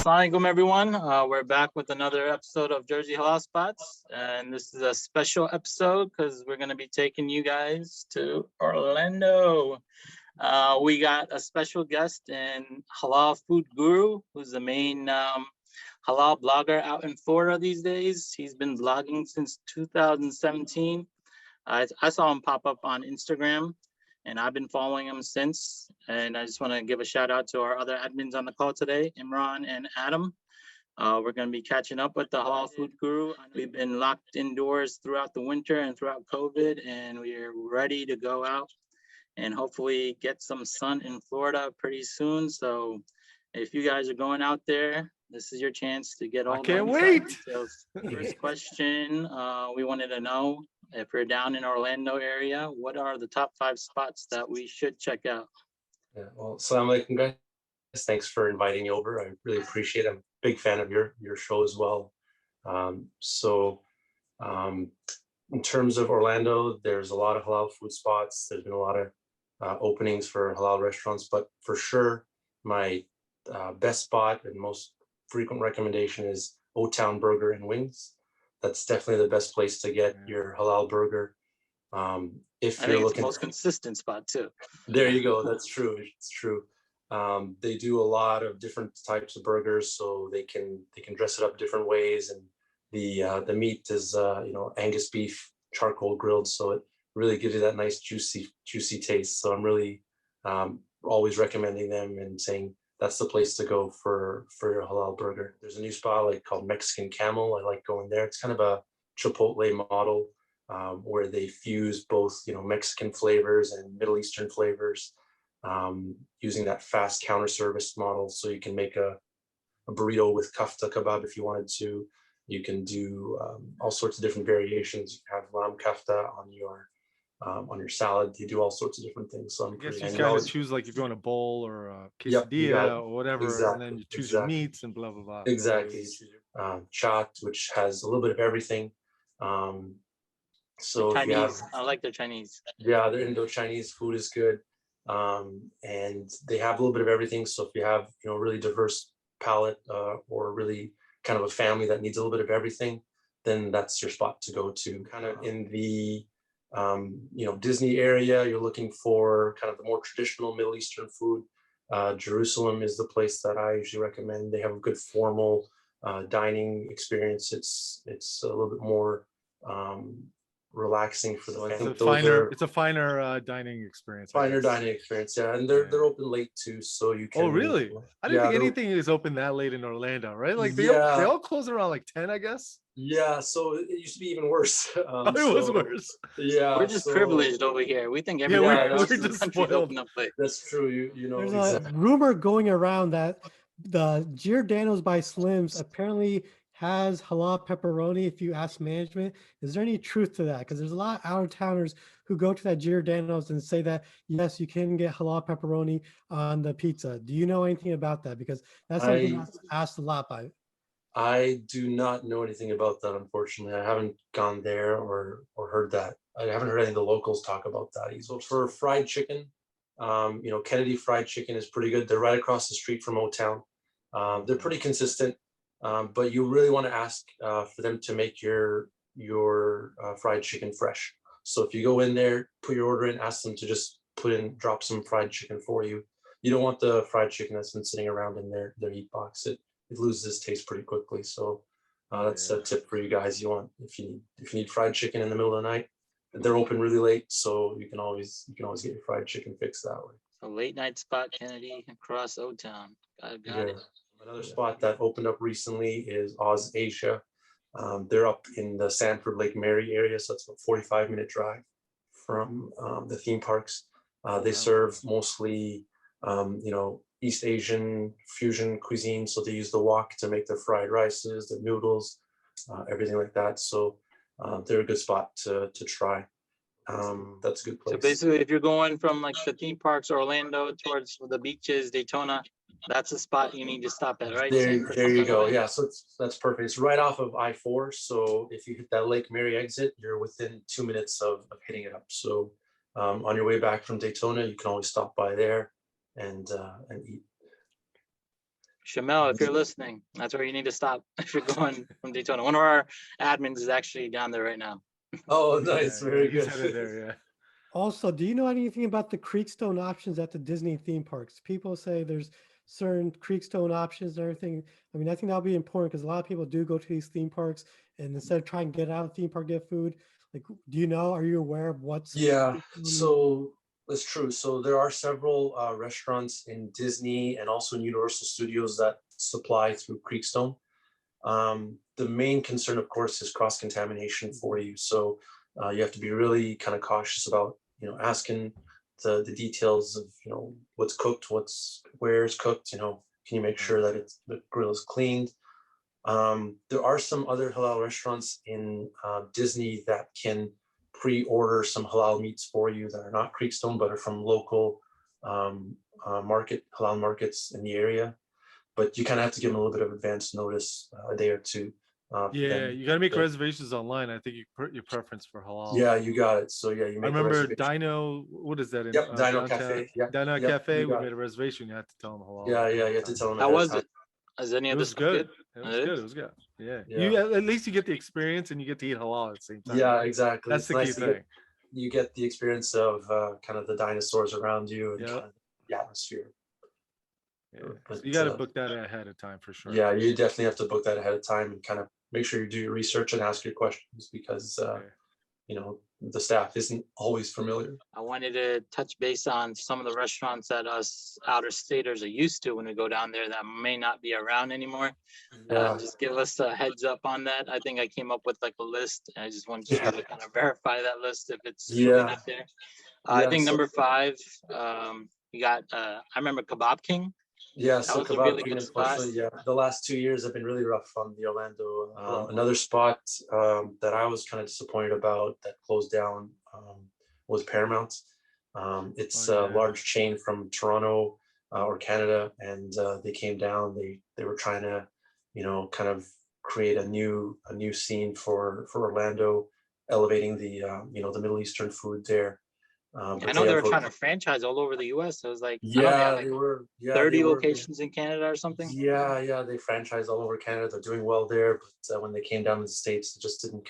Assalamualaikum everyone. We're back with another episode of Jersey Halal Spots, and this is a special episode because we're going to be taking you guys to Orlando. We got a special guest in Halal Food Guru, who's the main halal blogger out in Florida these days. He's been vlogging since 2017. I saw him pop up on Instagram, and I've been following him since. And I just want to give a shout out to our other admins on the call today, Imran and Adam. We're going to be catching up with the Halal Food Guru. We've been locked indoors throughout the winter and throughout COVID, and we're ready to go out and hopefully get some sun in Florida pretty soon. So if you guys are going out there, this is your chance to get all can't wait. Details. First question, we wanted to know, if you're down in Orlando area, what are the top 5 spots that we should check out? Yeah, well, Assalamu alaikum, guys. Thanks for inviting me over. I really appreciate it. I'm a big fan of your show as well. In terms of Orlando, there's a lot of halal food spots. There's been a lot of openings for halal restaurants, but for sure, my best spot and most frequent recommendation is O-Town Burger and Wings. That's definitely the best place to get your halal burger. If you're looking, the most consistent spot too. There you go. That's true. It's true. They do a lot of different types of burgers, so they can dress it up different ways, and the meat is Angus beef, charcoal grilled, so it really gives you that nice juicy taste. So I'm really always recommending them and saying that's the place to go for your halal burger. There's a new spot called Mexican Camel. I like going there. It's kind of a Chipotle model where they fuse both Mexican flavors and Middle Eastern flavors using that fast counter service model. So you can make a burrito with kafta kebab if you wanted to. You can do all sorts of different variations. You can have lamb kafta on your salad. You do all sorts of different things. So I guess you kind of choose if you want a bowl or a quesadilla or whatever, exactly, and then you choose your meats and blah blah blah. Exactly. Chat, which has a little bit of everything. So Chinese, if you have, I like their Chinese. Yeah, their Indo-Chinese food is good, and they have a little bit of everything. So if you have really diverse palate or really kind of a family that needs a little bit of everything, then that's your spot to go to. Kind of in the Disney area, you're looking for kind of the more traditional Middle Eastern food. Jerusalem is the place that I usually recommend. They have a good formal dining experience. It's a little bit more relaxing for them. It's a finer dining experience. Dining experience, yeah, and they're open late too, so you can. Oh, really? I didn't think anything is open that late in Orlando, right? They all close around 10, I guess. Yeah, so it used to be even worse. It was worse. Yeah, we're just privileged over here. We think everyone else in the country is open up late. That's true. There's a rumor going around that the Giordano's by Slim's apparently has halal pepperoni. If you ask management, is there any truth to that? Because there's a lot of out-of-towners who go to that Giordano's and say that yes, you can get halal pepperoni on the pizza. Do you know anything about that? Because that's something that's asked a lot by. I do not know anything about that, unfortunately. I haven't gone there or heard that. I haven't heard any of the locals talk about that. So for fried chicken, Kennedy Fried Chicken is pretty good. They're right across the street from O-Town. They're pretty consistent. But you really want to ask for them to make your fried chicken fresh. So if you go in there, put your order in, ask them to just drop some fried chicken for you. You don't want the fried chicken that's been sitting around in their heat box. It loses its taste pretty quickly. So that's a tip for you guys. If you need fried chicken in the middle of the night, they're open really late, so you can always get your fried chicken fixed that way. So late night spot, Kennedy across O-Town. Got it. Another spot that opened up recently is Oz Asia. They're up in the Sanford Lake Mary area, so it's a 45-minute drive from the theme parks. They serve mostly, East Asian fusion cuisine. So they use the wok to make their fried rices, the noodles, everything like that. So they're a good spot to try. That's a good place. So basically, if you're going from the theme parks, Orlando, towards the beaches, Daytona, that's a spot you need to stop at, right? There you go. Yeah, so that's perfect. It's right off of I-4. So if you hit that Lake Mary exit, you're within 2 minutes of hitting it up. So on your way back from Daytona, you can always stop by there and eat. Shamel, if you're listening, that's where you need to stop if you're going from Daytona. One of our admins is actually down there right now. Oh, nice. Very he's good. headed there, yeah. Also, do you know anything about the Creekstone options at the Disney theme parks? People say there's certain Creekstone options and everything. I mean, I think that'll be important because a lot of people do go to these theme parks and instead of trying to get out of the theme park, get food. Like, do you know? Are you aware of what's Yeah, Creekstone? so that's true. So there are several restaurants in Disney and also in Universal Studios that supply through Creekstone. The main concern, of course, is cross-contamination for you. So you have to be really kind of cautious about, asking the details of, what's cooked, where it's cooked, can you make sure that the grill is cleaned? There are some other halal restaurants in Disney that can pre-order some halal meats for you that are not Creekstone, but are from local halal markets in the area. But you kind of have to give them a little bit of advance notice, a day or two. Yeah, you got to make reservations online. I think you put your preference for halal. Yeah, you got it. So yeah, you I make remember Dino. What is that? Yep, Dino downtown? Cafe. Yep, Dino yep, Cafe. you We got made it. a reservation. You have to tell them halal. Yeah, you have to tell them. How ahead of was time. it? Is any It of was this good. good? It was good. It was good. Yeah. Yeah. You at least you get the experience and you get to eat halal at the same time. Yeah, right? exactly. That's It's the nice key to thing. you get the experience of kind of the dinosaurs around you and Yep. kind of the atmosphere. Yeah. But, So you got to book that ahead of time for sure. Yeah, you definitely have to book that ahead of time and kind of make sure you do your research and ask your questions because the staff isn't always familiar. I wanted to touch base on some of the restaurants that us outer staters are used to when we go down there that may not be around anymore. Yeah. Just give us a heads up on that. I think I came up with like a list, and I just wanted you to kind of verify that list if it's really not there. I think number 5, you got. I remember Kebab King. Yeah, so was a Kebab really King, good spot. unfortunately, the last 2 years have been really rough on the Orlando. Another spot that I was kind of disappointed about that closed down was Paramount. It's a large chain from Toronto or Canada, and they came down. They were trying to, kind of create a new scene for Orlando, elevating the the Middle Eastern food there. I know they were trying to franchise all over the U.S. So it was like, they were 30 locations in Canada or something. Yeah, they franchised all over Canada. They're doing well there, but when they came down to the States, it just didn't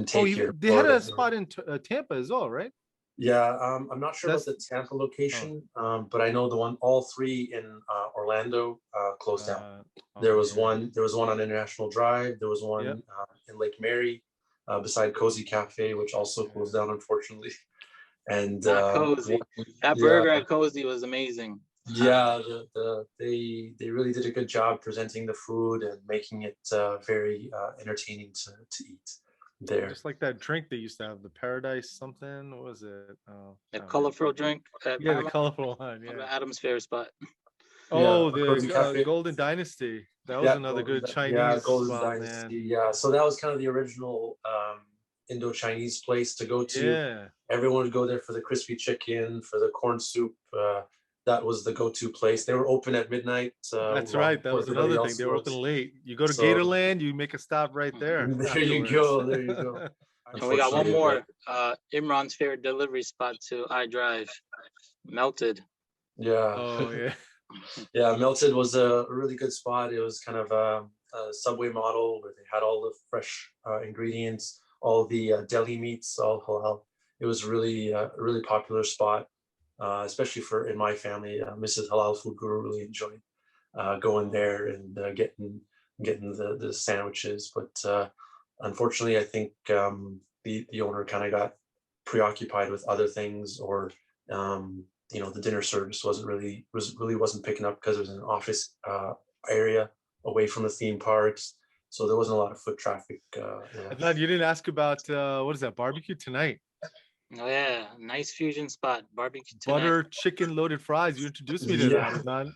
take. They had a spot in Tampa as well, right? Yeah, I'm not sure about the Tampa location, but I know all 3 in Orlando closed down. There was one on International Drive. There was one in Lake Mary, beside Cozy Cafe, which also closed down, unfortunately. And Cozy. That burger at Cozy was amazing. Yeah, they really did a good job presenting the food and making it very entertaining to eat there. Just like that drink they used to have, the Paradise something. What was it? The colorful drink. The colorful one. Yeah. Adam's favorite spot. Oh, the Golden Dynasty. That was another good Chinese Golden spot, Dynasty. man. Yeah, so that was kind of the original Indo-Chinese place to go to. Yeah. Everyone would go there for the crispy chicken, for the corn soup. That was the go-to place. They were open at midnight. That's right. That was another thing. They were open late. You go to Gatorland, you make a stop right there. There you go. And we got one more. Imran's favorite delivery spot to iDrive, Melted. Yeah. Oh yeah. Yeah, Melted was a really good spot. It was kind of a Subway model where they had all the fresh ingredients, all the deli meats, all halal. It was really a really popular spot, especially in my family. Mrs. Halal Food Guru really enjoyed going there and getting the sandwiches. But unfortunately, I think the owner kind of got preoccupied with other things, or the dinner service wasn't picking up because it was an office area away from the theme parks, so there wasn't a lot of foot traffic. I thought you didn't ask about what is that, barbecue tonight? Oh yeah, nice fusion spot, barbecue tonight. Butter chicken loaded fries. You introduced me to that, man.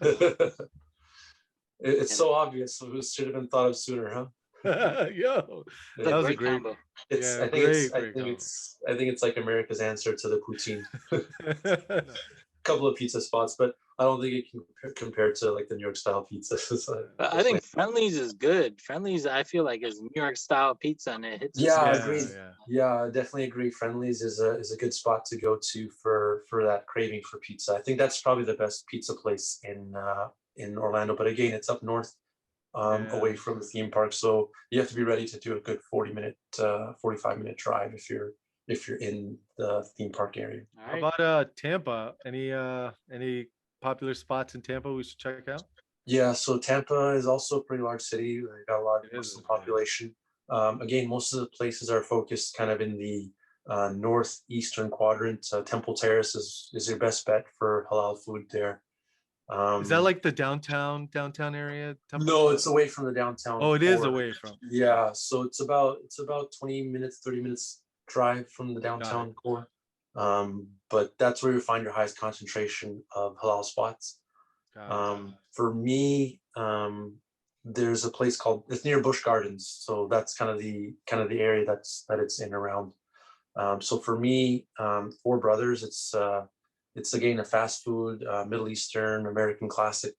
It's so obvious. So it should have been thought of sooner, huh? Yo, that was a great combo. I think it's like America's answer to the poutine. Couple of pizza spots, but I don't think it can compare to like the New York style pizza. I think Friendly's is good. Friendly's, I feel like, is New York style pizza, and it hits. Yeah, I agree. Yeah, I definitely agree. Friendly's is a good spot to go to for that craving for pizza. I think that's probably the best pizza place in in Orlando, but again, it's up north, away from the theme park. So you have to be ready to do a good 45-minute drive if you're in the theme park area. How about Tampa? Any popular spots in Tampa we should check out? Yeah, so Tampa is also a pretty large city. They got a lot of Muslim population. Again, most of the places are focused kind of in the northeastern quadrant. Temple Terrace is your best bet for halal food there. Is that like the downtown area? No, it's away from the downtown. Oh, it is away from. Yeah, so it's about 20 minutes, 30 minutes drive from the downtown core. But that's where you find your highest concentration of halal spots. For me, there's a place it's near Busch Gardens, so that's kind of the area that it's in around. So for me, Four Brothers, it's again a fast food, Middle Eastern, American classic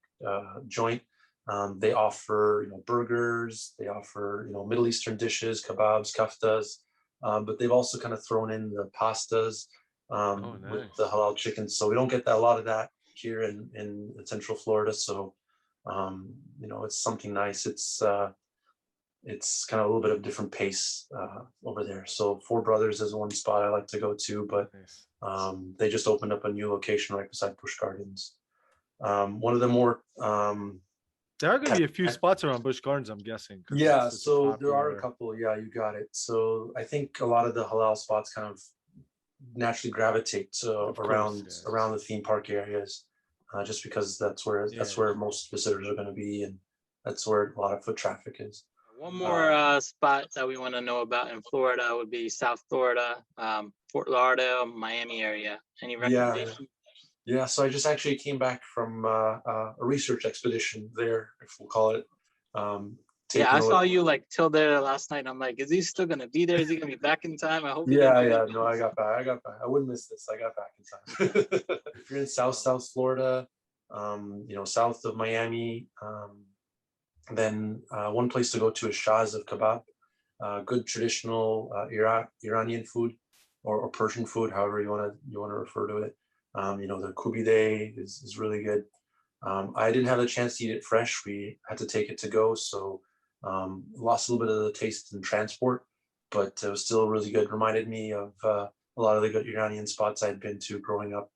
joint. They offer burgers, they offer Middle Eastern dishes, kebabs, kaftas, but they've also kind of thrown in the pastas with the halal chicken. So we don't get a lot of that here in Central Florida. So it's something nice. It's kind of a little bit of different pace over there. So Four Brothers is one spot I like to go to, but they just opened up a new location right beside Busch Gardens. One of the more there are going to be a few spots around Busch Gardens, I'm guessing. Yeah, so there are a couple. Yeah, you got it. So I think a lot of the halal spots kind of naturally gravitate around the theme park areas, just because that's where most visitors are going to be, and that's where a lot of foot traffic is. One more spot that we want to know about in Florida would be South Florida, Fort Lauderdale, Miami area. Any recommendations? Yeah, so I just actually came back from a research expedition there, if we'll call it. I saw you like till there last night. I'm like, is he still gonna be there? Is he gonna be back in time? I hope. No, I got back. I wouldn't miss this. I got back in time. If you're in South Florida, south of Miami, then one place to go to is Shah's of Kebab. Good traditional Iranian food or Persian food, however you want to refer to it. The kubide is really good. I didn't have the chance to eat it fresh. We had to take it to go, so lost a little bit of the taste in transport, but it was still really good. Reminded me of a lot of the good Iranian spots I'd been to growing up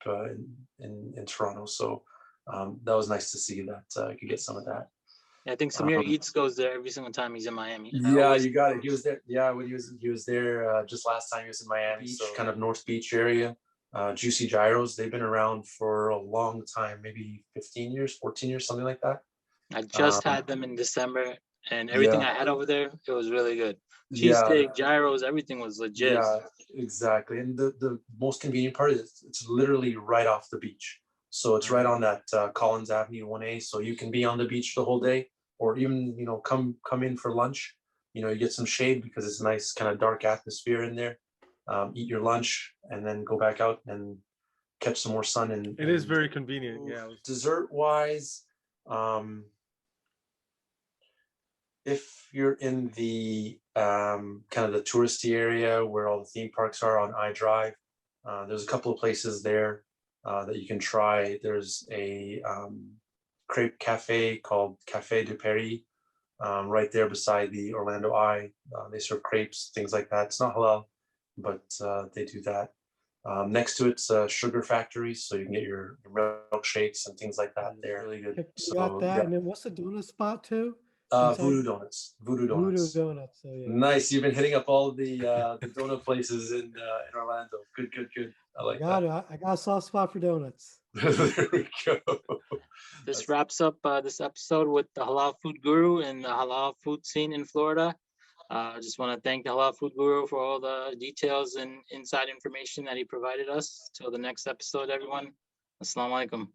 in Toronto. So that was nice to see that I could get some of that. I think Samir Eats goes there every single time he's in Miami. Yeah, you got it. He was there. Yeah, when he was there just last time he was in Miami, kind of North Beach area. Juicy Gyros, they've been around for a long time, maybe 15 years, 14 years, something like that. I just had them in December, and everything I had over there, it was really good. Cheesesteak, gyros, everything was legit. Yeah, exactly. And the most convenient part is it's literally right off the beach. So it's right on that Collins Avenue 1A. So you can be on the beach the whole day, or even come in for lunch. You get some shade because it's a nice kind of dark atmosphere in there. Eat your lunch and then go back out and catch some more sun. And it is very convenient. Yeah. Dessert wise, if you're in the kind of the touristy area where all the theme parks are on iDrive, there's a couple of places there that you can try. There's a crepe cafe called Café de Paris, right there beside the Orlando Eye. They serve crepes, things like that. It's not halal, but they do that. Next to it's a sugar factory, so you can get your milkshakes and things like that there. Really good. You got that. Yeah. And then what's the donut spot too? Voodoo Donuts. Voodoo Donuts. So, yeah. Nice. You've been hitting up all the donut places in Orlando. Good. I like that. I got a soft spot for donuts. There we go. This wraps up this episode with the Halal Food Guru and the halal food scene in Florida. I just want to thank the Halal Food Guru for all the details and inside information that he provided us. Till the next episode, everyone. Assalamu alaikum.